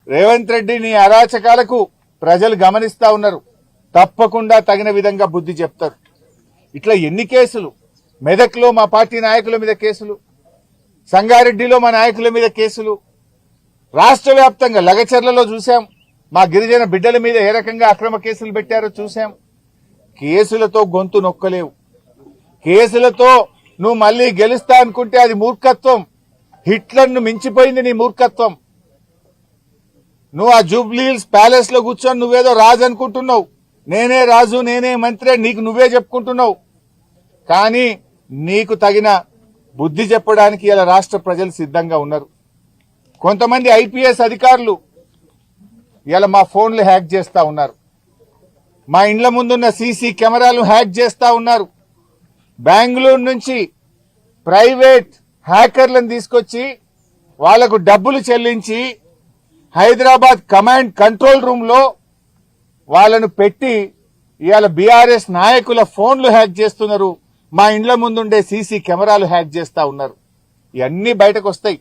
రేవంత్ రెడ్డి నీ అరాచకాలకు ప్రజలు గమనిస్తా ఉన్నారు. తప్పకుండా తగిన విధంగా బుద్ధి చెప్తారు. ఇట్లా ఎన్ని కేసులు, మెదక్లో మా పార్టీ నాయకుల మీద కేసులు, సంగారెడ్డిలో మా నాయకుల మీద కేసులు, రాష్ట్ర వ్యాప్తంగా లగచర్లలో చూశాం. మా గిరిజన బిడ్డల మీద ఏ రకంగా అక్రమ కేసులు పెట్టారో చూశాం. కేసులతో గొంతు నొక్కలేవు. కేసులతో నువ్వు మళ్లీ గెలుస్తా అనుకుంటే అది మూర్ఖత్వం. హిట్లర్ను మించిపోయింది నీ మూర్ఖత్వం. నువ్వు ఆ జూబ్లీహిల్స్ ప్యాలెస్ లో కూర్చొని నువ్వేదో రాజు అనుకుంటున్నావు. నేనే రాజు, నేనే మంత్రి, నీకు నువ్వే చెప్పుకుంటున్నావు. కానీ నీకు తగిన బుద్ధి చెప్పడానికి ఇలా రాష్ట్ర ప్రజలు సిద్ధంగా ఉన్నారు. కొంతమంది ఐపీఎస్ అధికారులు ఇలా మా ఫోన్లు హ్యాక్ చేస్తా ఉన్నారు. మా ఇండ్ల ముందున్న సీసీ కెమెరాలు హ్యాక్ చేస్తా ఉన్నారు. బెంగళూరు నుంచి ప్రైవేట్ హ్యాకర్లను తీసుకొచ్చి వాళ్లకు డబ్బులు చెల్లించి హైదరాబాద్ కమాండ్ కంట్రోల్ రూమ్ లో వాళ్ళను పెట్టి ఇవాళ బీఆర్ఎస్ నాయకుల ఫోన్లు హ్యాక్ చేస్తున్నారు. మా ఇండ్ల ముందుండే సీసీ కెమెరాలు హ్యాక్ చేస్తా ఉన్నారు. ఇవన్నీ బయటకు వస్తాయి.